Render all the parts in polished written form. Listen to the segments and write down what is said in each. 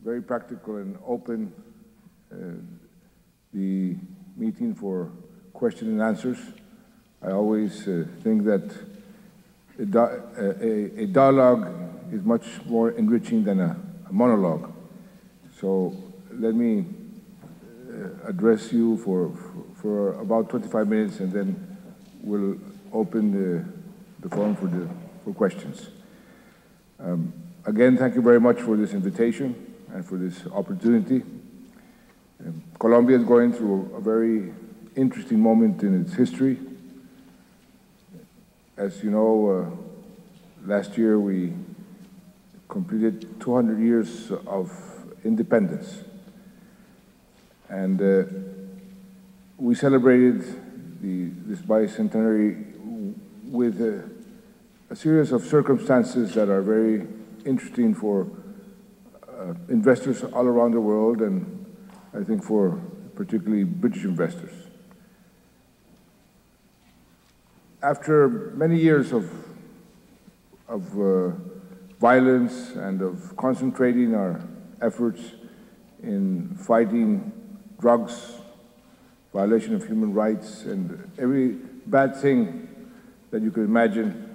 very practical and open the meeting for question and answers. I always think that a dialogue is much more enriching than a monologue. So let me address you for about 25 minutes, and then we'll open the forum for questions. Again, thank you very much for this invitation and for this opportunity. Colombia is going through a very interesting moment in its history. As you know, last year we completed 200 years of independence. And we celebrated this bicentenary with a series of circumstances that are very interesting for investors all around the world, and I think for particularly British investors. After many years of violence and of concentrating our efforts in fighting drugs, violation of human rights, and every bad thing that you could imagine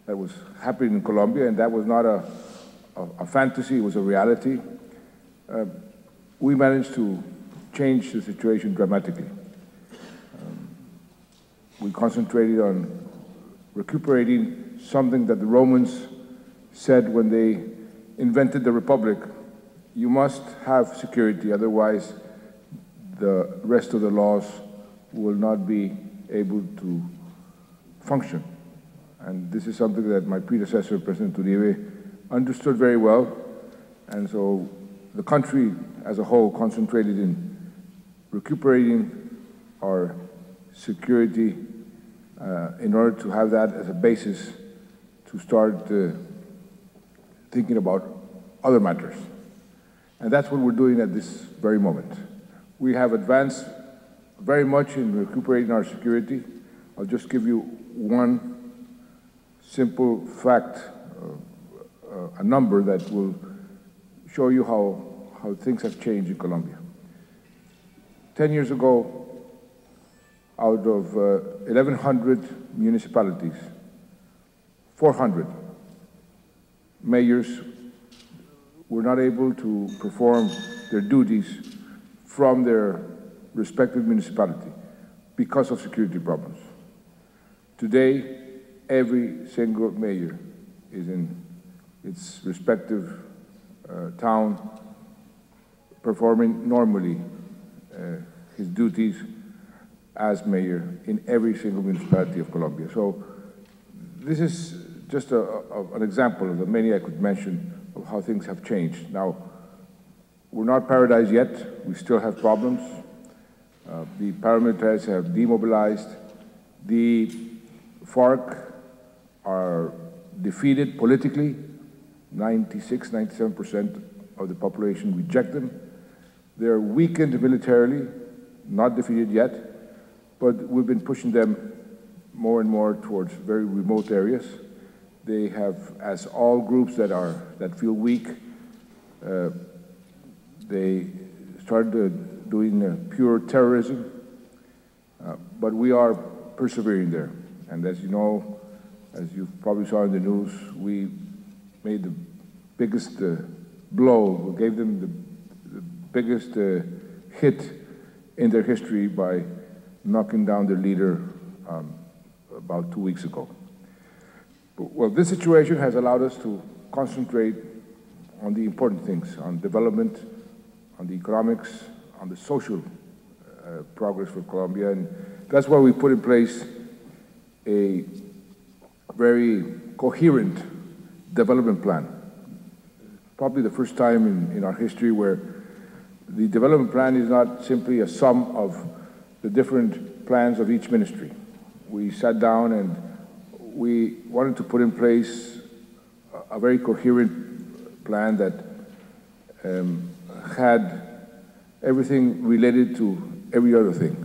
that was happening in Colombia, and that was not a fantasy, it was a reality, we managed to change the situation dramatically. We concentrated on recuperating something that the Romans said when they invented the Republic: you must have security, otherwise the rest of the laws will not be able to function. And this is something that my predecessor, President Uribe, understood very well. And so the country as a whole concentrated in recuperating our security in order to have that as a basis to start thinking about other matters. And that's what we're doing at this very moment. We have advanced very much in recuperating our security. I'll just give you one simple fact, a number that will show you how things have changed in Colombia. 10 years ago, out of 1,100 municipalities, 400 mayors were not able to perform their duties from their respective municipality because of security problems. Today, every single mayor is in its respective town performing normally his duties as mayor in every single municipality of Colombia. So this is just an example of the many I could mention of how things have changed. Now, we're not paradise yet. We still have problems. The paramilitaries have demobilized. The FARC are defeated politically. 96, 97% of the population reject them. They're weakened militarily, not defeated yet, but we've been pushing them more and more towards very remote areas. They have, as all groups that feel weak, they started doing pure terrorism, but we are persevering there. And as you know, as you probably saw in the news, we made the biggest blow, we gave them the biggest hit in their history by knocking down their leader about 2 weeks ago. Well, this situation has allowed us to concentrate on the important things, on development, on the economics, on the social progress for Colombia, and that's why we put in place a very coherent development plan. Probably the first time in our history where the development plan is not simply a sum of the different plans of each ministry. We sat down and we wanted to put in place a very coherent plan that had everything related to every other thing.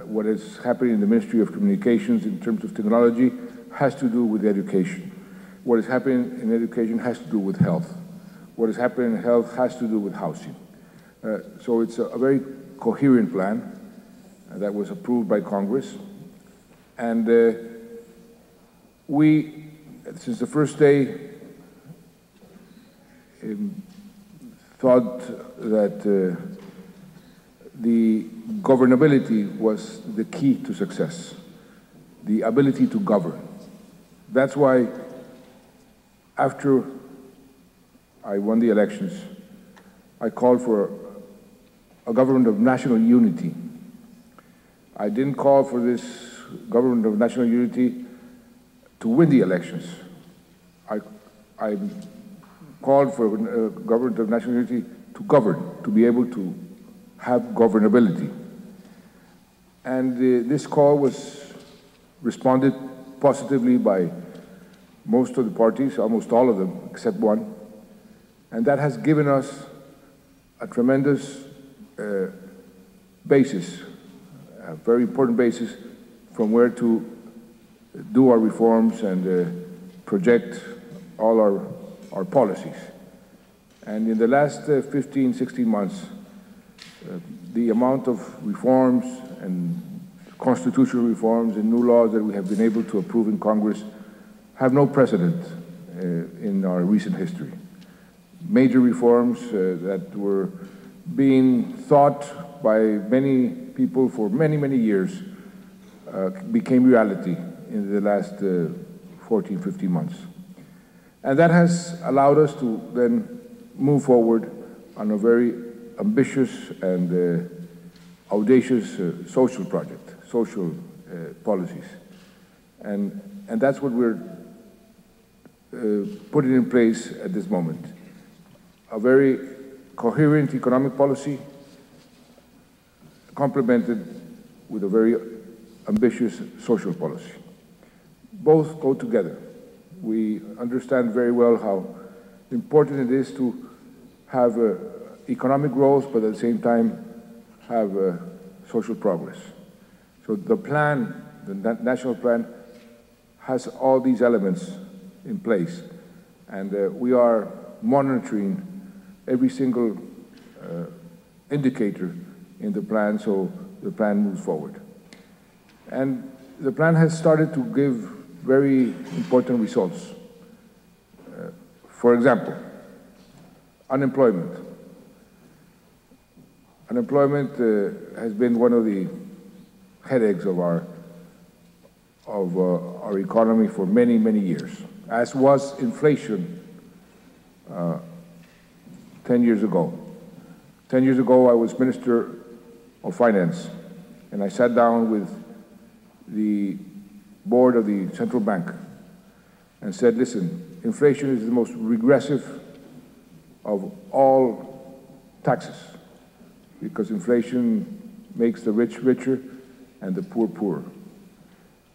What is happening in the Ministry of Communications in terms of technology has to do with education. What is happening in education has to do with health. what is happening in health has to do with housing. So it's a very coherent plan that was approved by Congress. And we, since the first day, thought that the governability was the key to success, the ability to govern. That's why after I won the elections, I called for a government of national unity. I didn't call for this government of national unity to win the elections. I called for a government of national unity to govern, to be able to have governability. And this call was responded positively by most of the parties, almost all of them, except one. And that has given us a tremendous basis, a very important basis from where to do our reforms and project all our policies. And in the last 15, 16 months, the amount of reforms and constitutional reforms and new laws that we have been able to approve in Congress have no precedent in our recent history. Major reforms that were being thought by many people for many, many years became reality in the last 14, 15 months. And that has allowed us to then move forward on a very ambitious and audacious social project, social policies. And that's what we're putting in place at this moment. A very coherent economic policy complemented with a very ambitious social policy. Both go together. We understand very well how important it is to have economic growth, but at the same time have social progress. So the plan, the national plan, has all these elements in place, and we are monitoring every single indicator in the plan, so the plan moves forward. And the plan has started to give very important results. For example, unemployment. Unemployment has been one of the headaches of our economy for many, many years, as was inflation 10 years ago. 10 years ago, I was Minister of Finance, and I sat down with the board of the central bank and said, listen, inflation is the most regressive of all taxes, because inflation makes the rich richer and the poor poorer.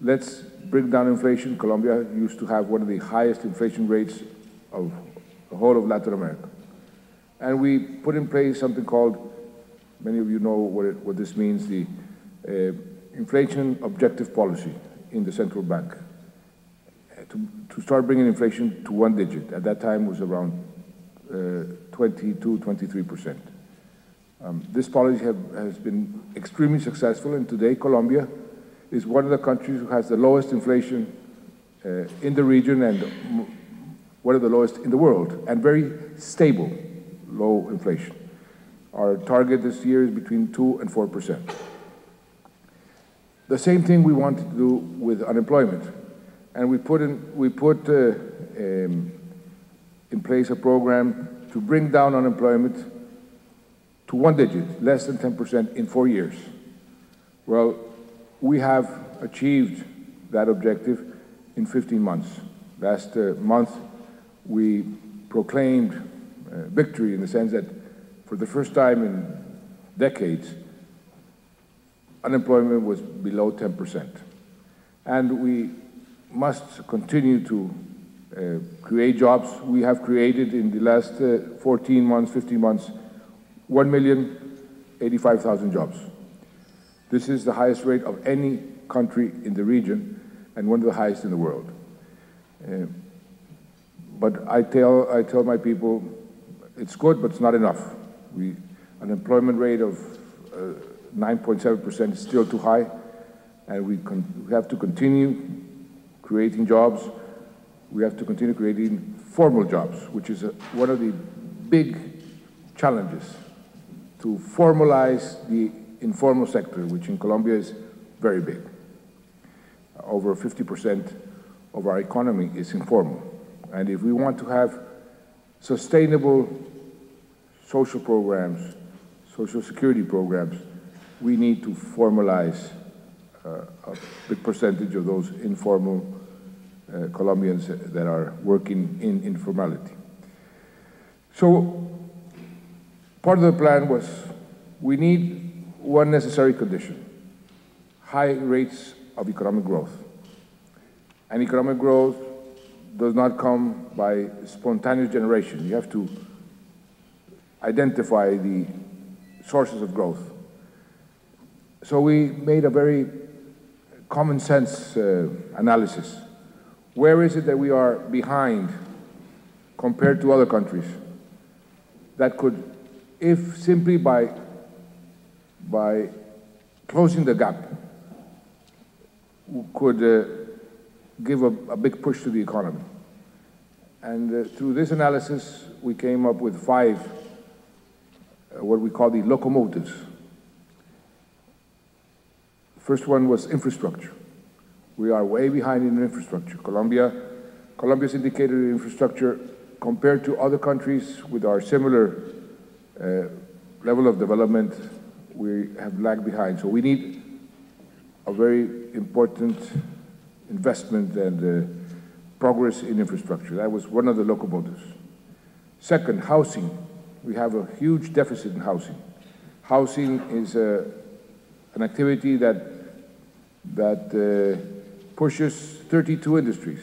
Let's bring down inflation. Colombia used to have one of the highest inflation rates of the whole of Latin America. And we put in place something called, many of you know what this means, the inflation objective policy in the central bank, to start bringing inflation to one digit. At that time was around 22, 23%. This policy has been extremely successful, and today Colombia is one of the countries who has the lowest inflation in the region and one of the lowest in the world, and very stable, low inflation. Our target this year is between 2 and 4%. The same thing we want to do with unemployment, and we put in place a program to bring down unemployment to one digit, less than 10% in 4 years. Well, we have achieved that objective in 15 months. Last month, we proclaimed victory in the sense that for the first time in decades, unemployment was below 10%. And we must continue to create jobs. We have created in the last 14 months, 15 months, 1,085,000 jobs. This is the highest rate of any country in the region and one of the highest in the world. But I tell my people, it's good, but it's not enough. Unemployment rate of 9.7% is still too high, and we have to continue creating jobs. We have to continue creating formal jobs, which is one of the big challenges, to formalize the informal sector, which in Colombia is very big. Over 50% of our economy is informal. And if we want to have sustainable social programs, social security programs, we need to formalize a big percentage of those informal Colombians that are working in informality. So part of the plan was we need one necessary condition: high rates of economic growth. And economic growth does not come by spontaneous generation. You have to identify the sources of growth. So we made a very common sense analysis. Where is it that we are behind compared to other countries that could, if simply by closing the gap, could give a big push to the economy? And through this analysis, we came up with 5 what we call the locomotives. The first one was infrastructure. We are way behind in infrastructure. Colombia's indicator in infrastructure, compared to other countries with our similar level of development, we have lagged behind. So we need a very important investment and progress in infrastructure. That was one of the locomotives. Second, housing. We have a huge deficit in housing. Housing is an activity that pushes 32 industries.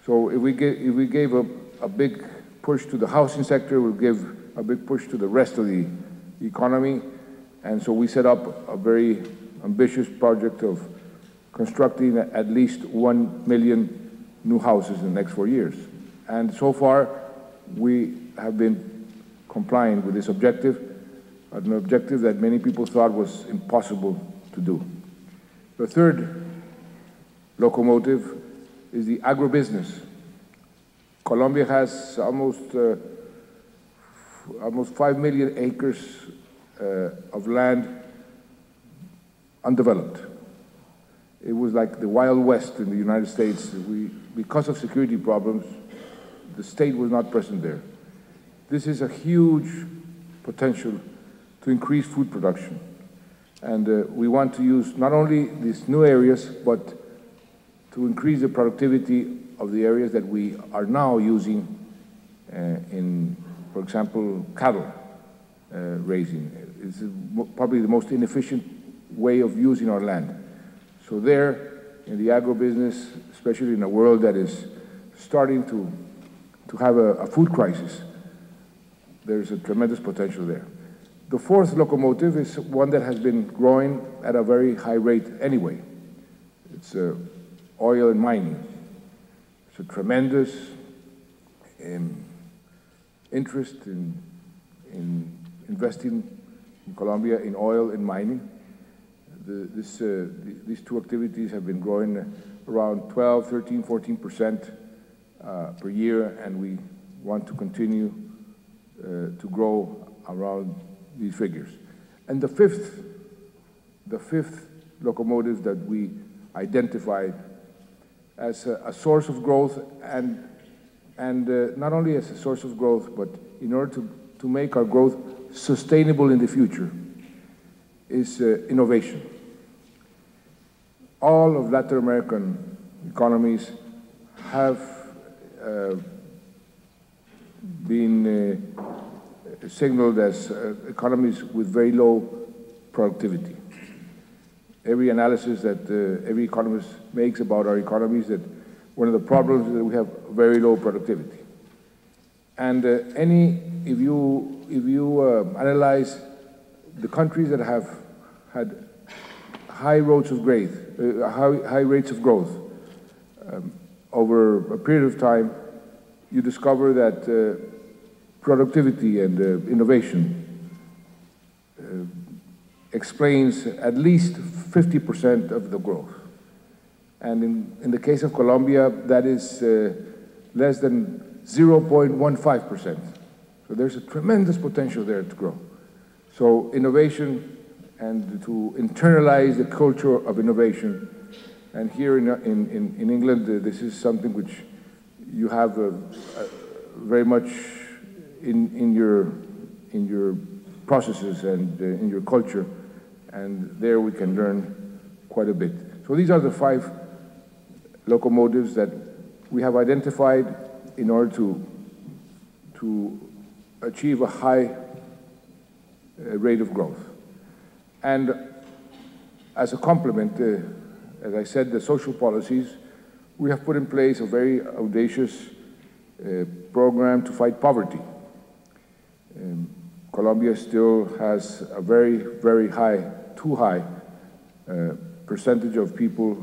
So if we gave a big push to the housing sector, we'll give a big push to the rest of the economy. And so we set up a very ambitious project of constructing at least 1 million new houses in the next 4 years. And so far, we have been complying with this objective, an objective that many people thought was impossible to do. The third locomotive is the agribusiness. Colombia has almost 5 million acres of land undeveloped. It was like the Wild West in the United States. Because of security problems, the state was not present there. This is a huge potential to increase food production. And we want to use not only these new areas, but to increase the productivity of the areas that we are now using in, for example, cattle raising. It's probably the most inefficient way of using our land. So there, in the agribusiness, especially in a world that is starting to have a food crisis, there's a tremendous potential there. The fourth locomotive is one that has been growing at a very high rate anyway. It's oil and mining. It's a tremendous interest in investing in Colombia in oil and mining. These two activities have been growing around 12, 13, 14% per year, and we want to continue to grow around these figures. And the fifth locomotive that we identified as a source of growth, and not only as a source of growth, but in order to make our growth sustainable in the future, is innovation. All of Latin American economies have been signaled as economies with very low productivity. Every analysis that every economist makes about our economies, that one of the problems is that we have very low productivity. And if you analyze the countries that have had high rates of growth over a period of time, you discover that productivity and innovation explains at least 50% of the growth. And in the case of Colombia, that is less than 0.15%. So there's a tremendous potential there to grow. So innovation and to internalize the culture of innovation. And here in England, this is something which you have very much in your processes and in your culture. And there we can learn quite a bit. So these are the 5 locomotives that we have identified in order to achieve a high rate of growth. And as a complement, as I said, the social policies, we have put in place a very audacious program to fight poverty. Colombia still has a very, very high, too high percentage of people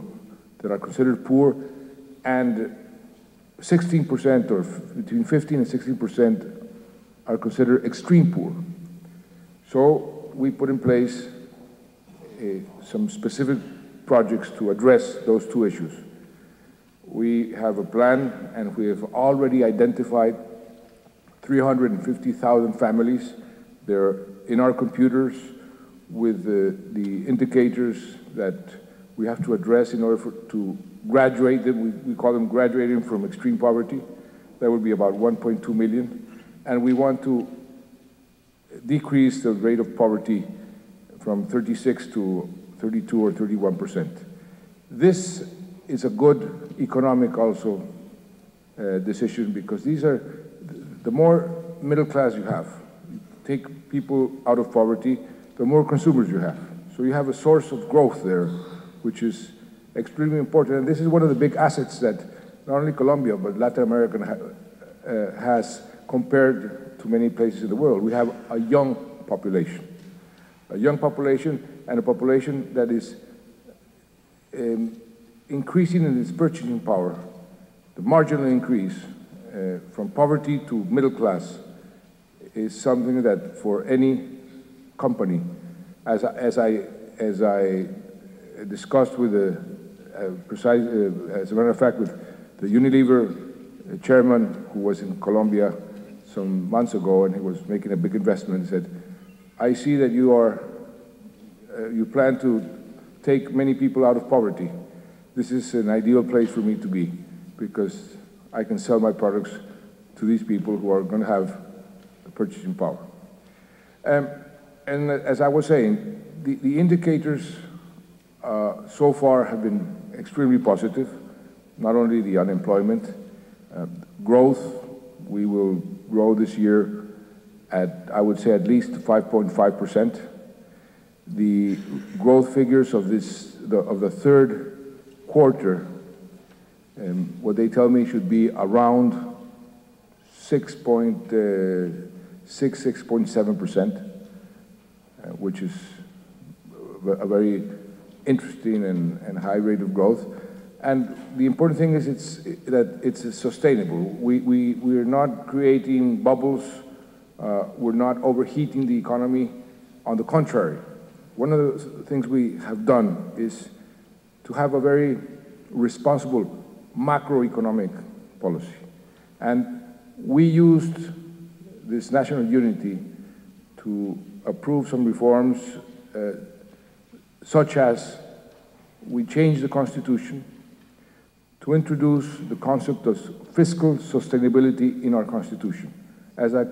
that are considered poor, and 16% or between 15 and 16% are considered extreme poor. So we put in place some specific projects to address those 2 issues. We have a plan, and we have already identified 350,000 families. They're in our computers with the indicators that we have to address in order to graduate them. We call them graduating from extreme poverty. That would be about 1.2 million. And we want to decrease the rate of poverty from 36 to 32 or 31%. This is a good economic also decision, because these are, the more middle class you have, you take people out of poverty, the more consumers you have. So you have a source of growth there, which is extremely important. And this is one of the big assets that not only Colombia, but Latin America has compared to many places in the world. We have a young population and a population that is increasing in its purchasing power. The marginal increase from poverty to middle class is something that for any company, as I discussed with as a matter of fact, with the Unilever chairman who was in Colombia some months ago, and he was making a big investment, said, I see that you plan to take many people out of poverty. This is an ideal place for me to be, because I can sell my products to these people who are going to have the purchasing power. And as I was saying, the indicators so far have been extremely positive. Not only the unemployment, growth, we will grow this year at, I would say, at least 5.5%. The growth figures of the third quarter, what they tell me should be around 6.7%, which is a very interesting and high rate of growth. And the important thing is that it's sustainable. We're not creating bubbles. We're not overheating the economy. On the contrary, one of the things we have done is to have a very responsible macroeconomic policy. And we used this national unity to approve some reforms, such as we changed the Constitution to introduce the concept of fiscal sustainability in our Constitution as a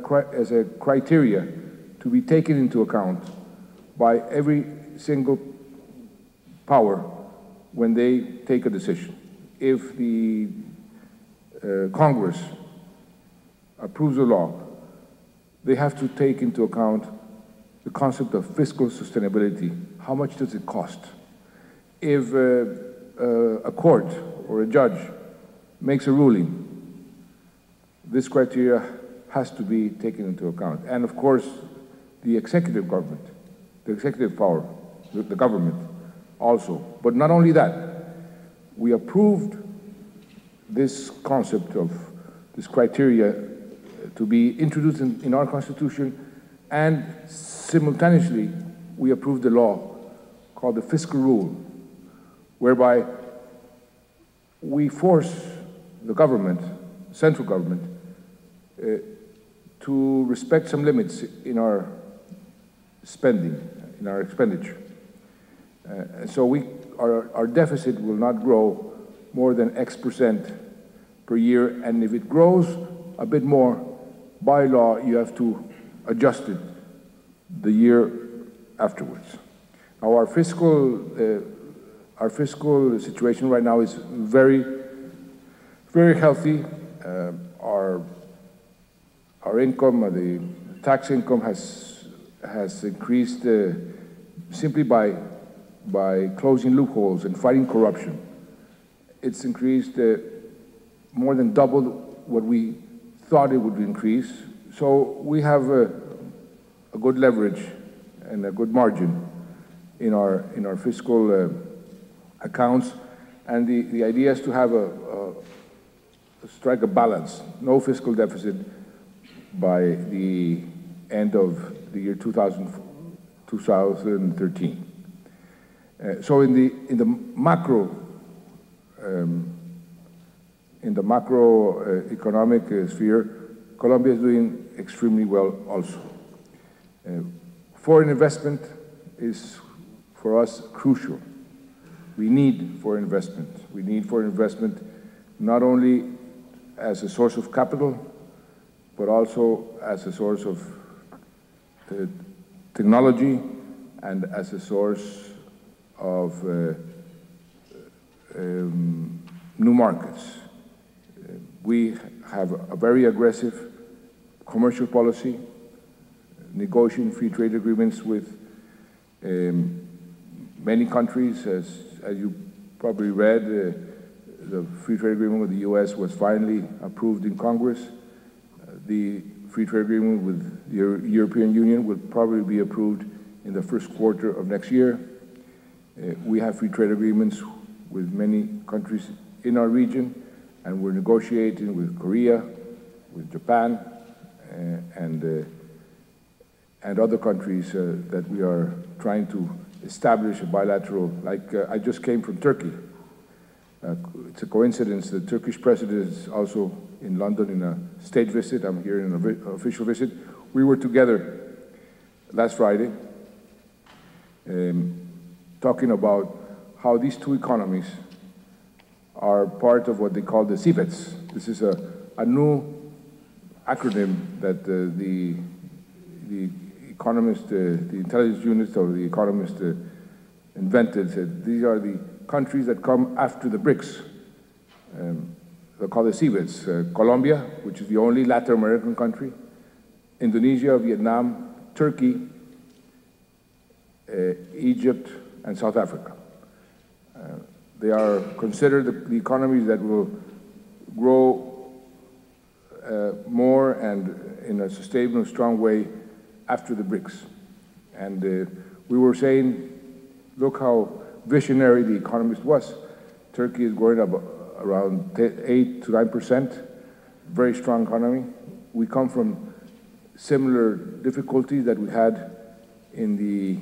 criteria to be taken into account by every single power when they take a decision. If the Congress approves a law, they have to take into account the concept of fiscal sustainability. How much does it cost? If a court or a judge makes a ruling, this criteria has to be taken into account. And of course, the executive government, the executive power, the government also. But not only that, we approved this concept of this criteria to be introduced in our Constitution, and simultaneously we approved a law called the fiscal rule, whereby we force the government, central government, to respect some limits in our spending, in our expenditure. So our deficit will not grow more than X% per year, and if it grows a bit more, by law, you have to adjust it the year afterwards. Now, our fiscal situation right now is very, very healthy. Our income, the tax income, has increased simply by closing loopholes and fighting corruption. It's increased more than double what we thought it would increase. So we have a good leverage and a good margin in our fiscal accounts, and the idea is to have strike a balance, no fiscal deficit by the end of the year 2013. So in the macroeconomic sphere, Colombia is doing extremely well also. Foreign investment is, for us, crucial. We need foreign investment. We need foreign investment not only as a source of capital, but also as a source of technology and as a source of new markets. We have a very aggressive commercial policy, negotiating free trade agreements with many countries. As you probably read, the free trade agreement with the US was finally approved in Congress. The free trade agreement with the European Union will probably be approved in the first quarter of next year. We have free trade agreements with many countries in our region, and we're negotiating with Korea, with Japan, and other countries that we are trying to establish a bilateral, like I just came from Turkey. It's a coincidence the Turkish president is also in London in a state visit. I'm here in an official visit. We were together last Friday talking about how these two economies are part of what they call the CBETs. This is a new acronym that the economist, the intelligence unit or the economist invented. Said these are the countries that come after the BRICS. They're called the CBETs. Colombia, which is the only Latin American country, Indonesia, Vietnam, Turkey, Egypt, and South Africa. They are considered the economies that will grow more and in a sustainable, strong way after the BRICS. And we were saying, look how visionary the economist was. Turkey is growing up around 8 to 9%, very strong economy. We come from similar difficulties that we had in the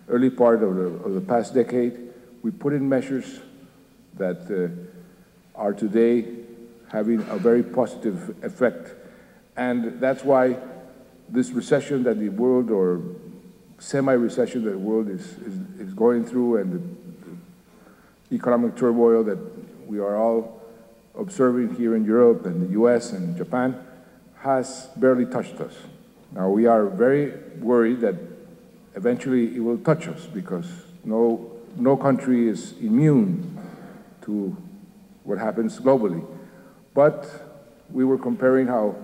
early part of the past decade. We put in measures that are today having a very positive effect. And that's why this recession that the world, or semi-recession that the world is going through, and the economic turmoil that we are all observing here in Europe and the US and Japan, has barely touched us. Now, we are very worried that eventually it will touch us, because no country is immune to what happens globally. But we were comparing how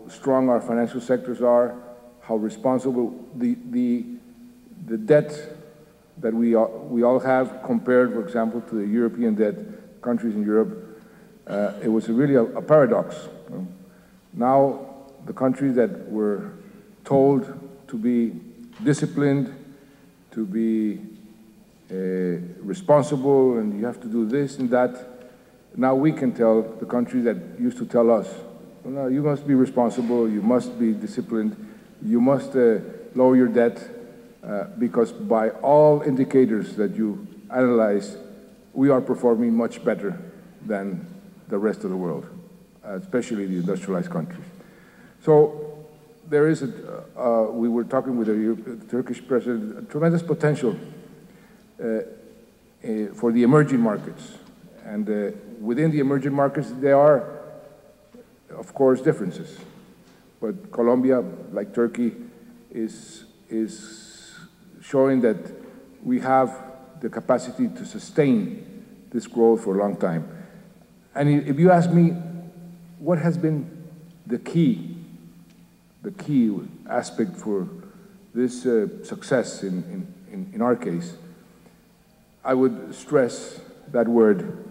strong our financial sectors are, how responsible the debt that we all have compared, for example, to the European debt, countries in Europe. It was really a paradox. Now, the countries that were told to be disciplined, to be responsible, and you have to do this and that, Now we can tell the countries that used to tell us, well, no, you must be responsible, you must be disciplined, you must lower your debt, because by all indicators that you analyze, we are performing much better than the rest of the world, especially the industrialized countries. So there is, we were talking with the Turkish president, a tremendous potential for the emerging markets. And within the emerging markets, there are, of course, differences. But Colombia, like Turkey, is showing that we have the capacity to sustain this growth for a long time. And if you ask me, what has been the key aspect for this success in our case, I would stress that word,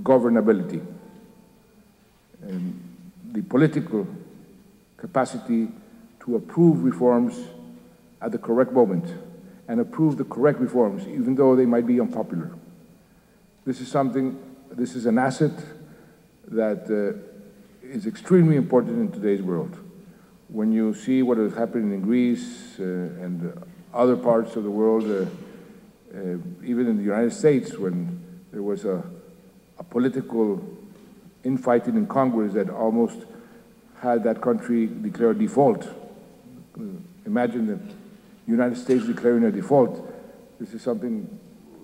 governability. And the political capacity to approve reforms at the correct moment and approve the correct reforms, even though they might be unpopular. This is an asset that is extremely important in today's world. When you see what is happening in Greece and other parts of the world, even in the United States, when there was a political infighting in Congress that almost had that country declare default. Imagine the United States declaring a default. This is something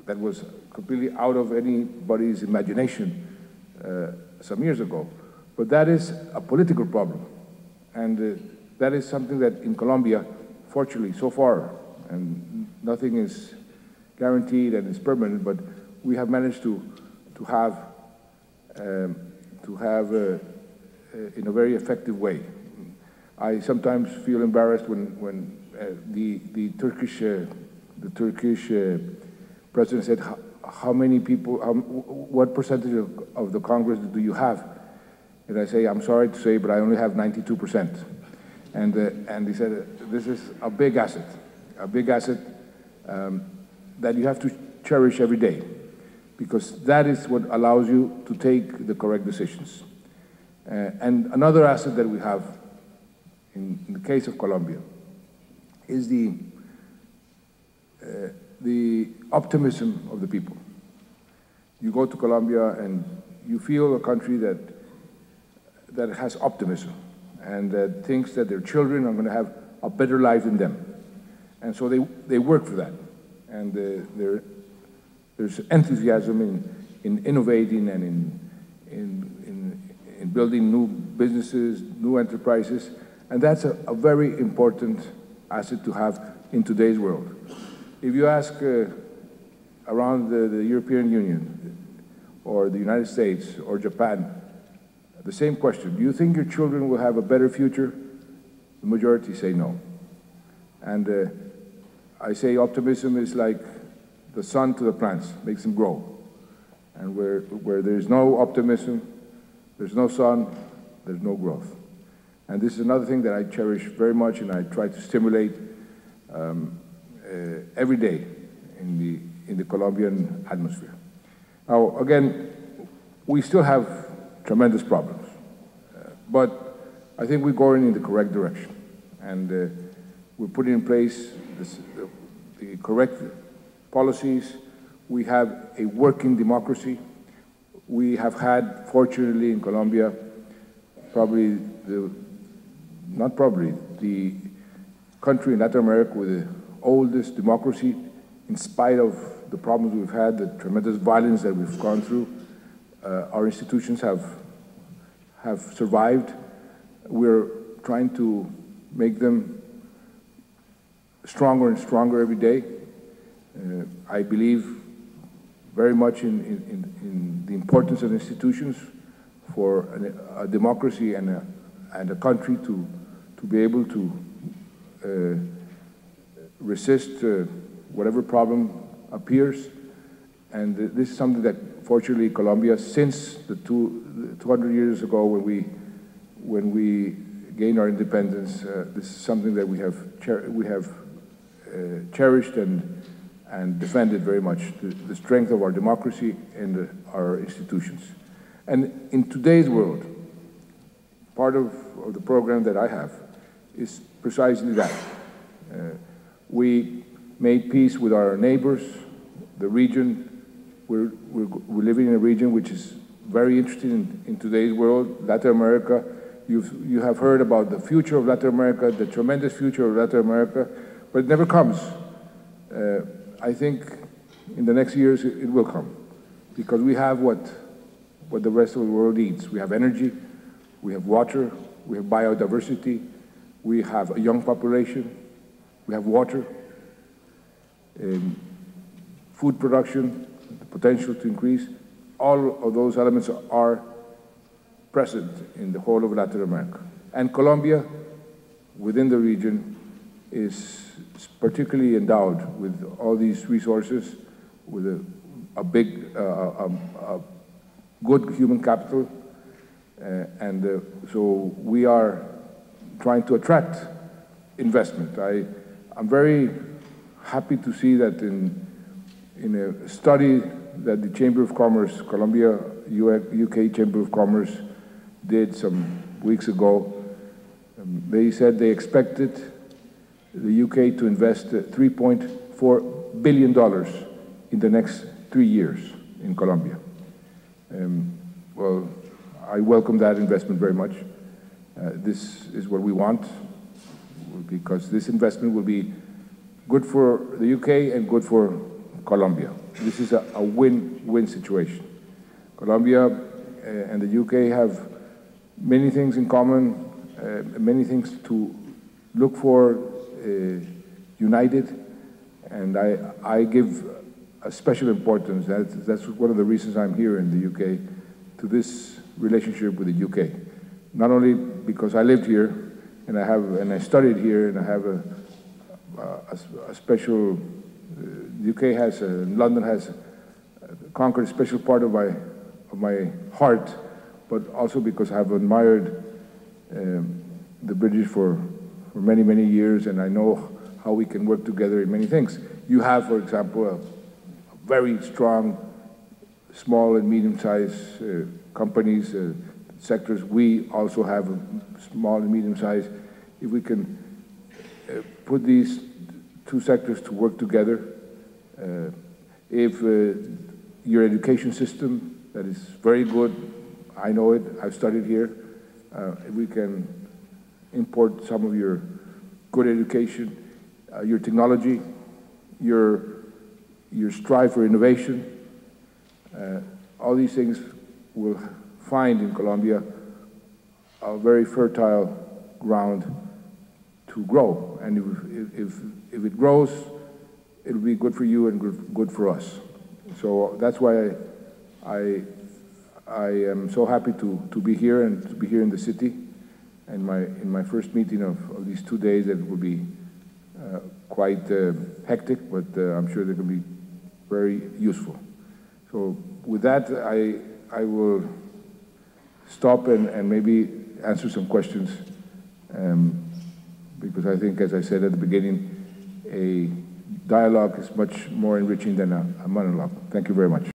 that was completely out of anybody's imagination some years ago. But that is a political problem. And that is something that in Colombia, fortunately, so far, and nothing is guaranteed and is permanent, but we have managed to have in a very effective way. I sometimes feel embarrassed when the Turkish president said, "How many people? What percentage of the Congress do you have?" And I say, "I'm sorry to say, but I only have 92%." And he said, "This is a big asset that you have to cherish every day, because that is what allows you to take the correct decisions." And another asset that we have in the case of Colombia is the optimism of the people. You go to Colombia and you feel a country that has optimism and that thinks that their children are going to have a better life than them. And so they work for that. And there's enthusiasm in innovating and in building new businesses, new enterprises. And that's a very important asset to have in today's world. If you ask around the European Union or the United States or Japan, the same question, do you think your children will have a better future? The majority say no. And I say optimism is like the sun to the plants, makes them grow. And where there's no optimism, there's no sun, there's no growth. And this is another thing that I cherish very much, and I try to stimulate every day in the Colombian atmosphere. Now, again, we still have tremendous problems, but I think we're going in the correct direction, and we're putting in place the correct policies. We have a working democracy. We have had, fortunately, in Colombia, the country in Latin America with the oldest democracy, in spite of the problems we've had, the tremendous violence that we've gone through. Our institutions have survived. We're trying to make them stronger and stronger every day. I believe very much in the importance of institutions for a democracy and a country to be able to resist whatever problem appears. And this is something that, fortunately, Colombia, since the 200 years ago when we gained our independence, this is something that we have cherished and defended very much the strength of our democracy and our institutions. And in today's world, part of the program that I have is precisely that. We made peace with our neighbors, the region. We're living in a region which is very interesting in today's world, Latin America. You have heard about the future of Latin America, the tremendous future of Latin America, but it never comes. I think in the next years it will come, because we have what the rest of the world needs. We have energy, we have water, we have biodiversity, we have a young population, we have water, food production, the potential to increase. All of those elements are present in the whole of Latin America. And Colombia, within the region, is particularly endowed with all these resources, with a big, good human capital, so we are trying to attract investment. I'm very happy to see that in a study that the Chamber of Commerce, Colombia, UK Chamber of Commerce, did some weeks ago, they said they expected the UK to invest $3.4 billion in the next 3 years in Colombia. Well, I welcome that investment very much. This is what we want, because this investment will be good for the UK and good for Colombia. This is a win-win situation. Colombia and the UK have many things in common, many things to look for, united, and I give a special importance, that's one of the reasons I'm here in the UK, to this relationship with the UK. Not only because I lived here, and I studied here, and I have a special, the UK has, London has conquered a special part of my heart, but also because I've admired the British for many, many years, and I know how we can work together in many things. You have, for example, a very strong small and medium-sized companies, sectors. We also have small and medium-sized. If we can put these two sectors to work together, if your education system, that is very good, I know it, I've studied here, if we can import some of your good education, your technology, your strive for innovation, all these things will find in Colombia a very fertile ground to grow. And if it grows, it'll be good for you and good for us. So that's why I am so happy to be here and to be here in the city. And in my first meeting of these 2 days, that will be quite hectic, but I'm sure they can be very useful. So with that, I will stop and maybe answer some questions, because I think, as I said at the beginning, a dialogue is much more enriching than a monologue. Thank you very much.